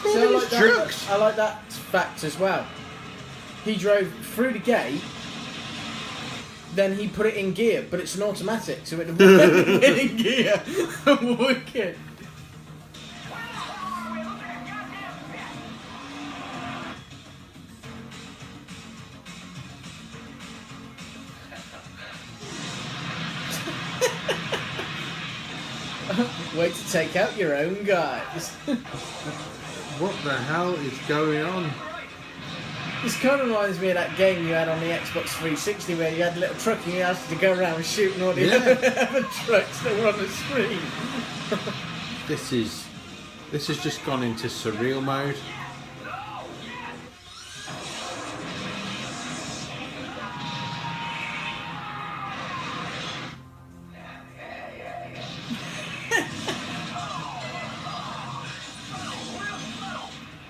So All these drugs. I like that fact as well. He drove through the gate, then he put it in gear, but it's an automatic, so it went in gear. Wicked. Way to take out your own guys. What the hell is going on? This kind of reminds me of that game you had on the Xbox 360 where you had a little truck and you had to go around shooting all the Yeah. other trucks that were on the screen. This has just gone into surreal mode.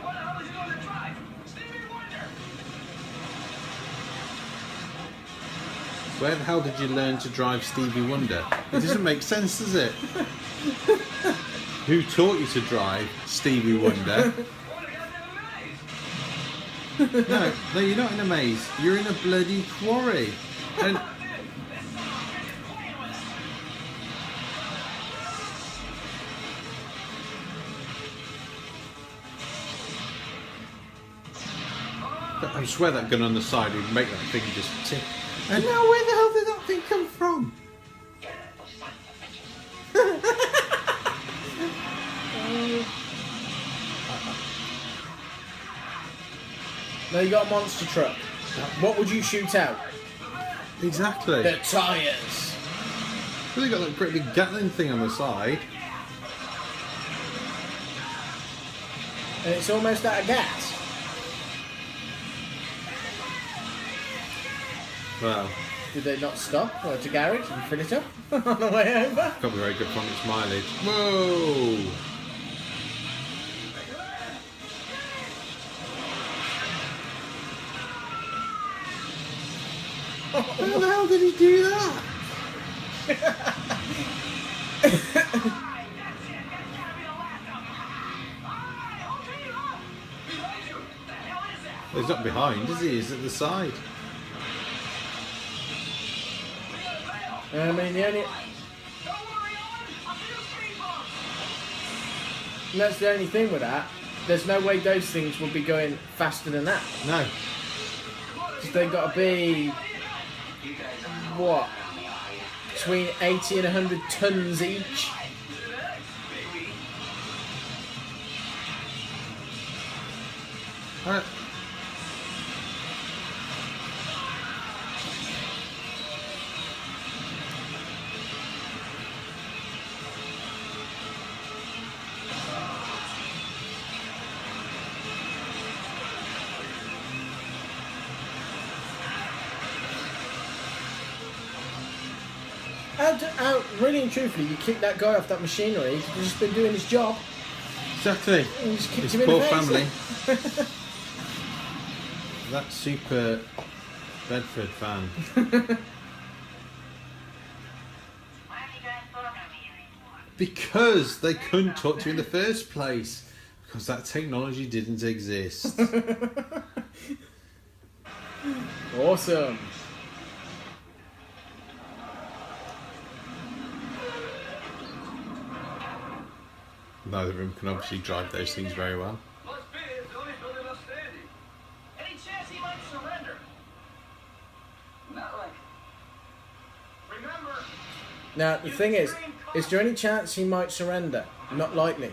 What the hell is he going to drive? Stevie Wonder! Where the hell did you learn to drive Stevie Wonder? It doesn't make sense, does it? Who taught you to drive Stevie Wonder? No, you're not in a maze. You're in a bloody quarry. And I swear that gun on the side would make that thing just tick. And now where the hell did that thing come from? Now you got a monster truck. What would you shoot out? Exactly. The tyres. Well, they got that great big Gatling thing on the side. And it's almost out of gas. Well, Did they not stop to garage and fill it up on the way over? got very good from its mileage. Whoa! How the hell did he do that? Well, he's not behind, is he? He's at the side. I mean, the only... And that's the only thing with that. There's no way those things will be going faster than that. No. Because they've got to be... What? Between 80 and 100 tons each. Alright. How, really and truthfully, you kick that guy off that machinery, he's just been doing his job. Exactly. And you just kicked His him in poor the face. family. That super Bedford fan. Why aren't you guys talking to me anymore? Because they couldn't talk to you in the first place. Because that technology didn't exist. Awesome. Neither of them can obviously drive those things very well. Any chance he might surrender? Not like. Remember. Now, the thing is there any chance he might surrender? Not likely.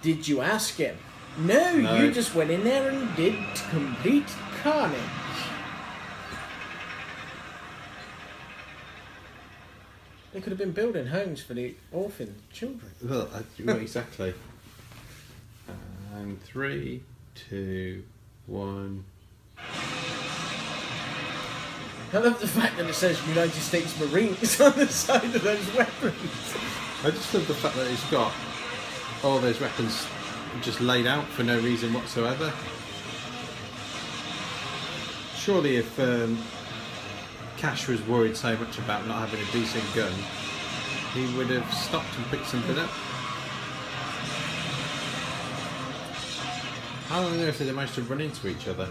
Did you ask him? No, No. you just went in there and did complete carnage. They could have been building homes for the orphan children. Well, exactly. And 3, 2, 1. I love the fact that it says United States Marines on the side of those weapons. I just love the fact that it's got all those weapons just laid out for no reason whatsoever. Surely if Cash was worried so much about not having a decent gun, he would have stopped and picked something up. I don't know if they managed to run into each other.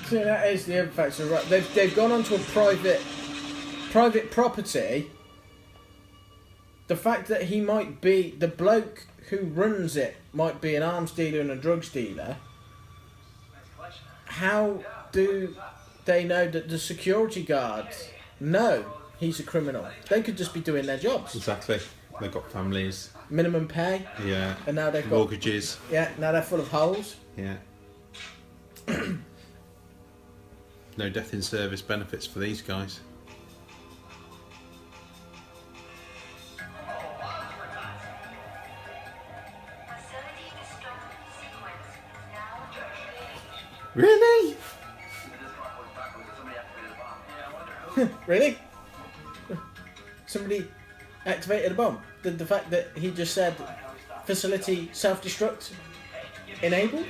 So that is the other factor, right? They've gone onto a private property. The fact that he might be the bloke who runs it might be an arms dealer and a drugs dealer. How do they know that the security guards know he's a criminal? They could just be doing their jobs. Exactly. They've got families. Minimum pay. Yeah. And now they've got mortgages. Yeah. Now they're full of holes. Yeah. No death in service benefits for these guys. Facility destruction sequence is now activated. Really? Really? Somebody activated a bomb. The fact that he just said facility self-destruct enabled?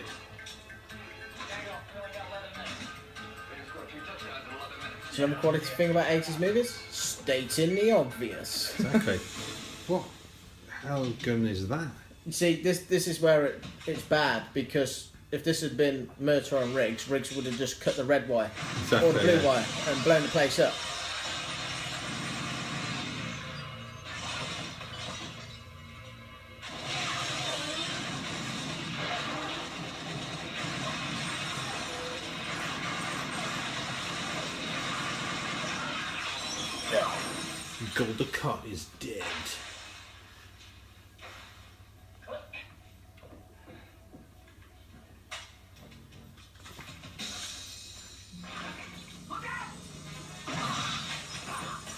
It's another quality thing about 80s movies. Stating the obvious. Exactly. What hell gun is that? You see, this is where it's bad, because if this had been Murtaugh and Riggs would have just cut the red wire Exactly, or the blue yeah. wire and blown the place up. Golden Cut is dead.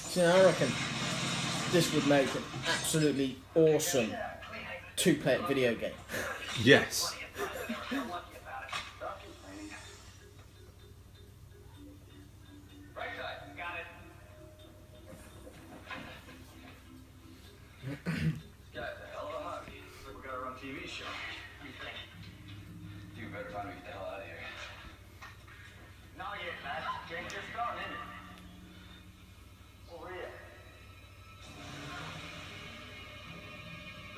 So I reckon this would make an absolutely awesome two-player video game. Yes. Right side. Got it. This guy's a hell of a hobby. Looks like we got our own TV show. What do you think? You better find me get the hell out of here. Not yet, lad. Can't get started, innit? Over here.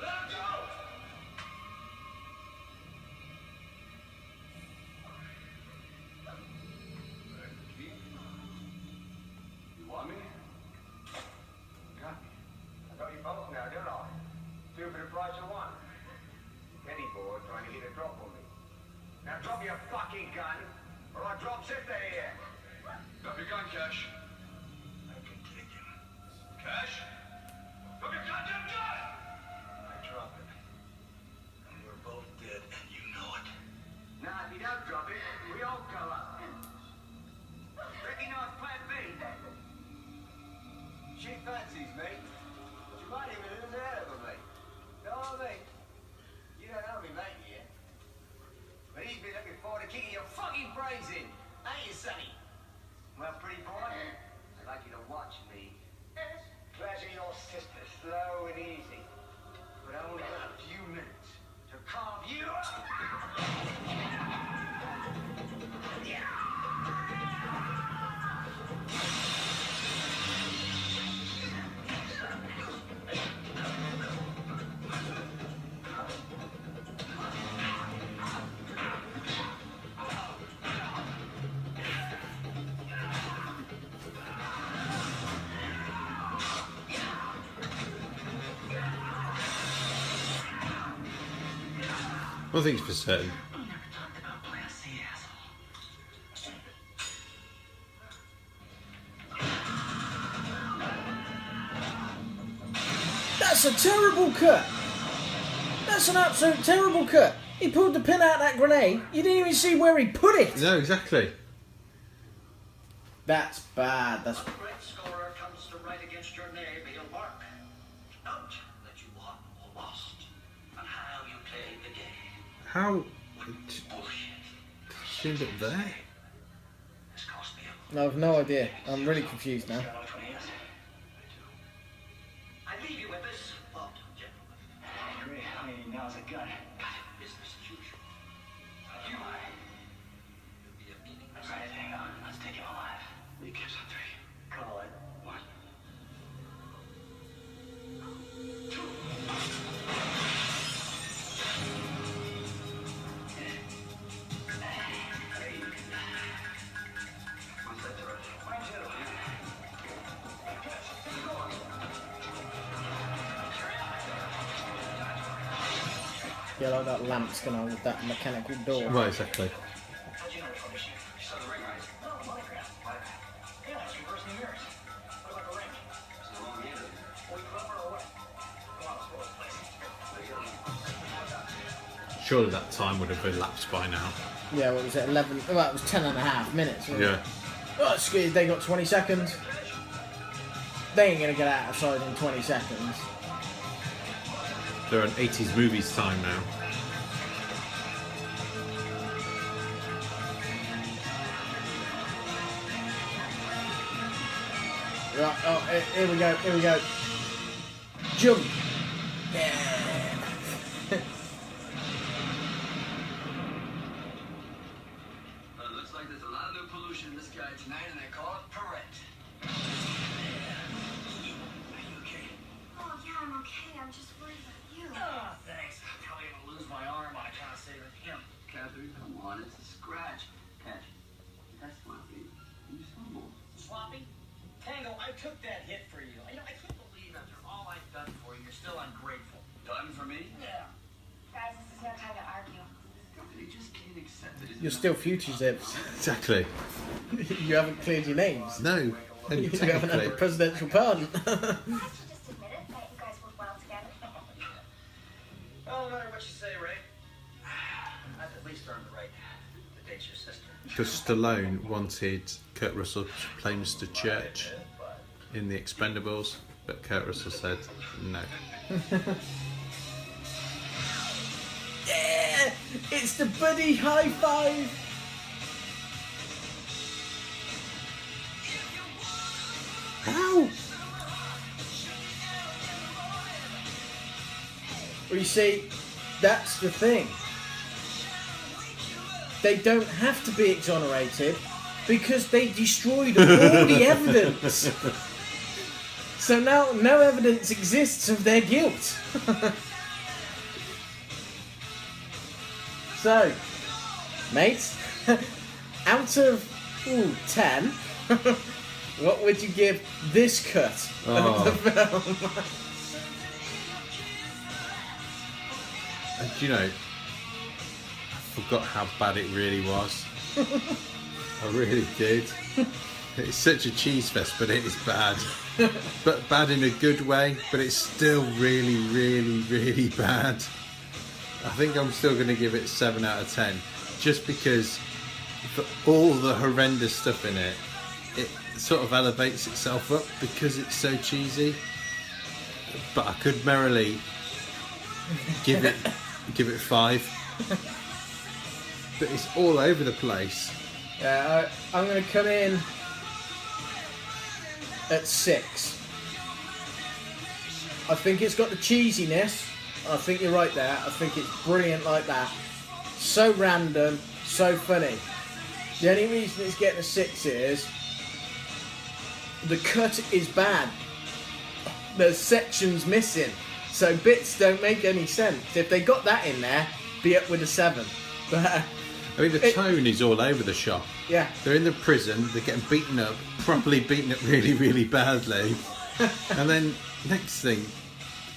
Let him go! You want me? Got me. I got you both now, don't I? Two for the price of one. Penny boy trying to hit a drop on me. Now drop your fucking gun, or I'll drop sister here. Drop your gun, Cash. I can take him. Cash? Drop your goddamn gun! I drop it. And we're both dead, and you know it. Nah, if you don't drop it, we all go up. Reckon you know it's plan B? She fancies me. She might even lose her over me. Know what I mean? You don't know me, mate, yet. But he's been looking forward to kicking your fucking brains in. Ain't you, Sonny? Well, pretty boy, I'd like you to watch me. Pleasure your sister, slow and easy. But I only got a few minutes to carve you up. One thing's for certain. That's a terrible cut. That's an absolute terrible cut. He pulled the pin out of that grenade. You didn't even see where he put it. No, exactly. That's bad. That's The great scorer comes to write against your name, he'll mark. Note that you won or lost, and how you played the game. How? Bullshit. She end up there? This cost me a I have no idea. I'm really confused now. lot of 20 years. I leave you with this thought, gentlemen. I agree. I mean, now's a gun. Got it. Business as usual. You will be a meaningless. Right, hang on. Let's take him alive. You kiss on three. Call it. One. Yeah, like that lamp's going on with that mechanical door. Right, exactly. How'd you know it's on the sheet? You saw the ring, right? No, monograph. What? Yeah, it's reversing the mirrors. What about the ring? It's the wrong hand. Well, you clever or what? Come on, let's go to the place. Surely that time would have elapsed by now. Yeah, what was it? 11. Well, it was 10 and a half minutes. Wasn't Yeah. It? Oh, excuse. They got 20 seconds. They ain't gonna get outside in 20 seconds. They're an 80s movies time now. Right. Oh, here we go. Here we go. Jump. Yeah. Looks like there's a lot of new pollution in this guy tonight, and they call it Perret. Are you okay? Oh, yeah, I'm okay. I'm just worried about you. Oh, thanks. I'm probably gonna lose my arm by trying to save him. Catherine, come on, it's a scratch. Cash, that's sloppy. You stumbled. Sloppy? Tango, I took that hit for you. You know, I can't believe after all I've done for you, you're still ungrateful. Done for me? Yeah. Guys, this is no time to argue. He just can't accept it. You're still fugitives. Exactly. You haven't cleared your names. No. And You haven't had the technically, presidential pardon. I should just admit it, that you guys work well together. Well, no matter what you say, Ray, I've at least earned the right to date your sister. because Stallone wanted Kurt Russell to play Mr. Church in The Expendables, but Kurt Russell said no. Yeah! It's the buddy high five! Ow! Well, you see, that's the thing. They don't have to be exonerated because they destroyed all the evidence. So now no evidence exists of their guilt. So, mate, out of 10, what would you give this cut of the film? And you know, I forgot how bad it really was. I really did. It's such a cheese fest, but it is bad. But bad in a good way, but it's still really, really, really bad. I think I'm still going to give it 7 out of 10. Just because for all the horrendous stuff in it, it sort of elevates itself up because it's so cheesy. But I could merrily give it 5. But it's all over the place. Yeah, I'm going to come in at 6. I think it's got the cheesiness. I think you're right there. I think it's brilliant like that. So random, so funny. The only reason it's getting a 6 is the cut is bad. There's sections missing, so bits don't make any sense. If they got that in there, be up with a 7. But I mean, the tone is all over the shop. yeah, They're in the prison, they're getting beaten up, properly beaten up really, really badly. And then, next thing,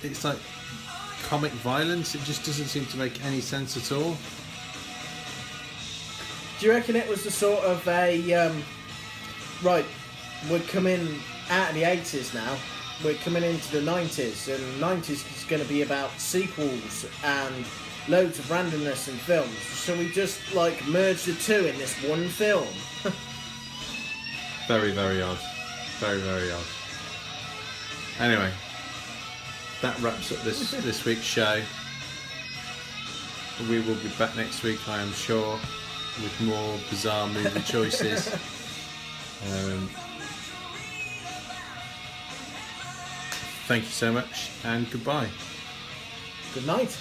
it's like comic violence. It just doesn't seem to make any sense at all. do you reckon it was the sort of a right? We're coming out of the 80s now. We're coming into the 90s, and 90s is going to be about sequels and loads of randomness in films. So we just like merge the two in this one film. Very, very odd. Very, very odd. Anyway, that wraps up this week's show. We will be back next week, I am sure, with more bizarre movie choices. Thank you so much, and goodbye. Good night.